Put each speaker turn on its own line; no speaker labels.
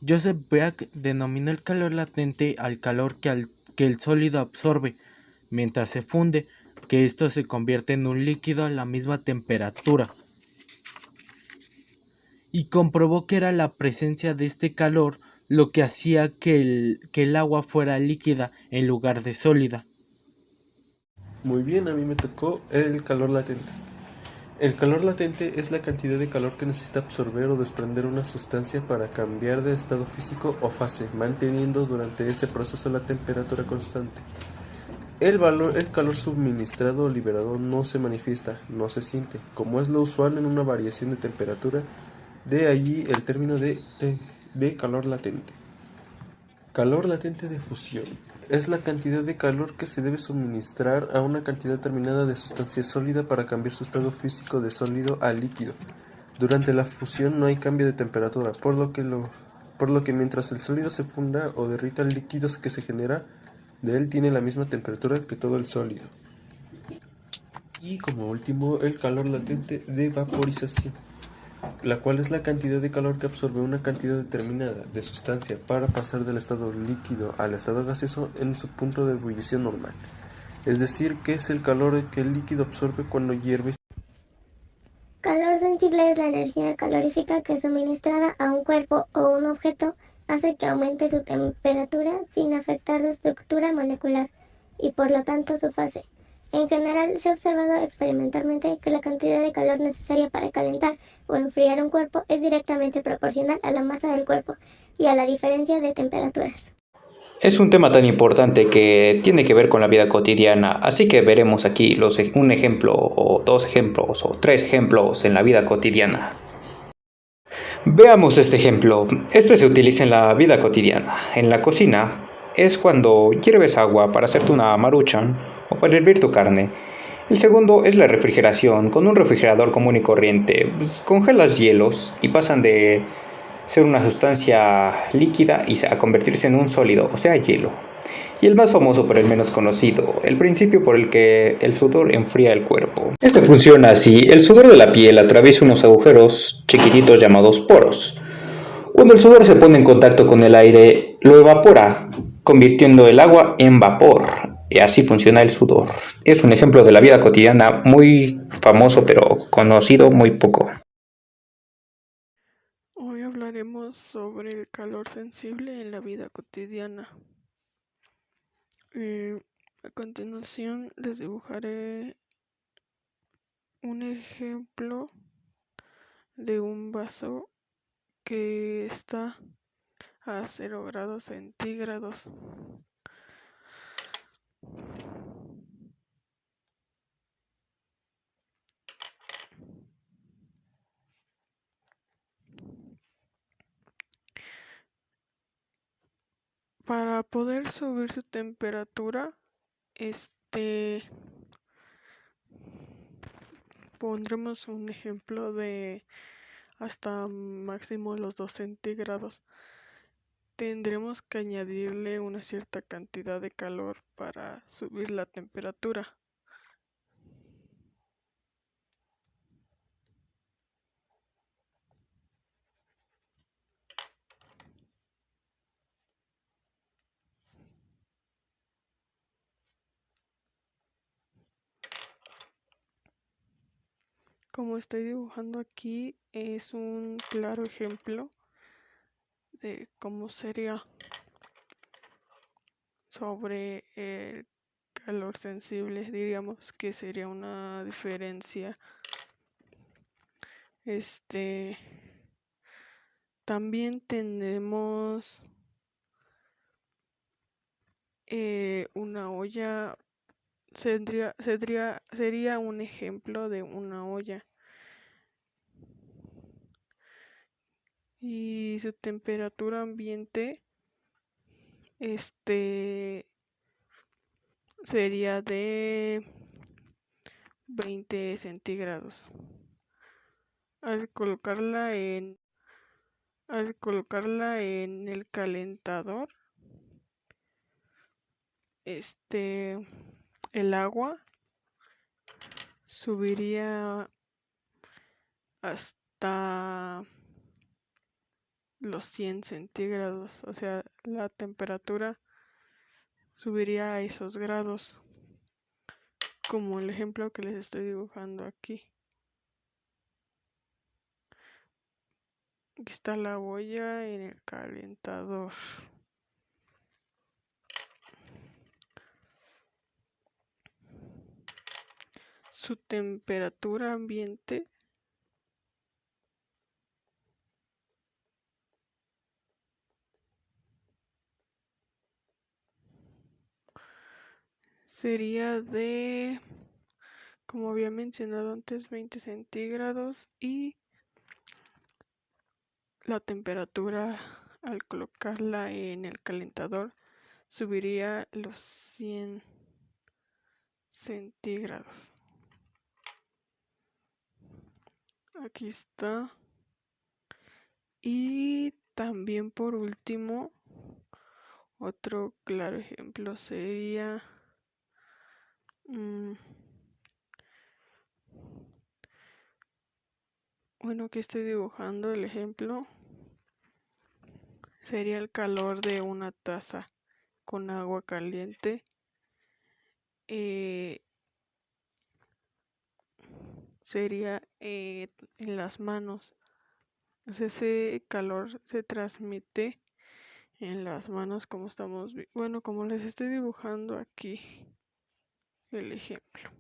Joseph Bragg denominó el calor latente al calor que el sólido absorbe mientras se funde, que esto se convierte en un líquido a la misma temperatura, y comprobó que era la presencia de este calor lo que hacía que el agua fuera líquida en lugar de sólida.
Muy bien, a mí me tocó el calor latente. El calor latente es la cantidad de calor que necesita absorber o desprender una sustancia para cambiar de estado físico o fase, manteniendo durante ese proceso la temperatura constante. El calor suministrado o liberado no se manifiesta, no se siente, como es lo usual en una variación de temperatura, de allí el término de calor latente. Calor latente de fusión es la cantidad de calor que se debe suministrar a una cantidad determinada de sustancia sólida para cambiar su estado físico de sólido a líquido. Durante la fusión no hay cambio de temperatura, por lo que mientras el sólido se funda o derrita, el líquido que se genera de él tiene la misma temperatura que todo el sólido. Y como último, el calor latente de vaporización, la cual es la cantidad de calor que absorbe una cantidad determinada de sustancia para pasar del estado líquido al estado gaseoso en su punto de ebullición normal. Es decir, que es el calor que el líquido absorbe cuando hierve.
Calor sensible es la energía calorífica que suministrada a un cuerpo o un objeto hace que aumente su temperatura sin afectar su estructura molecular y por lo tanto su fase. En general, se ha observado experimentalmente que la cantidad de calor necesaria para calentar o enfriar un cuerpo es directamente proporcional a la masa del cuerpo y a la diferencia de temperaturas.
Es un tema tan importante que tiene que ver con la vida cotidiana, así que veremos aquí un ejemplo o dos ejemplos o tres ejemplos en la vida cotidiana. Veamos este ejemplo. Este se utiliza en la vida cotidiana. En la cocina es cuando hierves agua para hacerte una maruchan o para hervir tu carne. El segundo es la refrigeración. Con un refrigerador común y corriente, pues, congelas hielos y pasan de ser una sustancia líquida y a convertirse en un sólido, o sea, hielo. Y el más famoso pero el menos conocido, el principio por el que el sudor enfría el cuerpo. Este funciona así: el sudor de la piel atraviesa unos agujeros chiquititos llamados poros. Cuando el sudor se pone en contacto con el aire, lo evapora, convirtiendo el agua en vapor. Y así funciona el sudor. Es un ejemplo de la vida cotidiana muy famoso pero conocido muy poco.
Hoy hablaremos sobre el calor sensible en la vida cotidiana. A continuación les dibujaré un ejemplo de un vaso que está a 0 grados centígrados. Para poder subir su temperatura, pondremos un ejemplo de hasta máximo los 2 centígrados. Tendremos que añadirle una cierta cantidad de calor para subir la temperatura. Como estoy dibujando aquí, es un claro ejemplo de cómo sería sobre el calor sensible. Diríamos que sería una diferencia. También tenemos una olla. Sería un ejemplo de una olla. Y su temperatura ambiente sería de 20 centígrados. Al colocarla en el calentador, el agua subiría hasta los 100 centígrados, o sea, la temperatura subiría a esos grados, como el ejemplo que les estoy dibujando aquí. Aquí está la olla en el calentador. Su temperatura ambiente sería de, como había mencionado antes, 20 centígrados, y la temperatura al colocarla en el calentador subiría los 100 centígrados. Aquí está. Y también por último, otro claro ejemplo sería bueno, aquí estoy dibujando el ejemplo. Sería el calor de una taza con agua caliente. Sería en las manos. Ese calor se transmite en las manos como como les estoy dibujando aquí el ejemplo.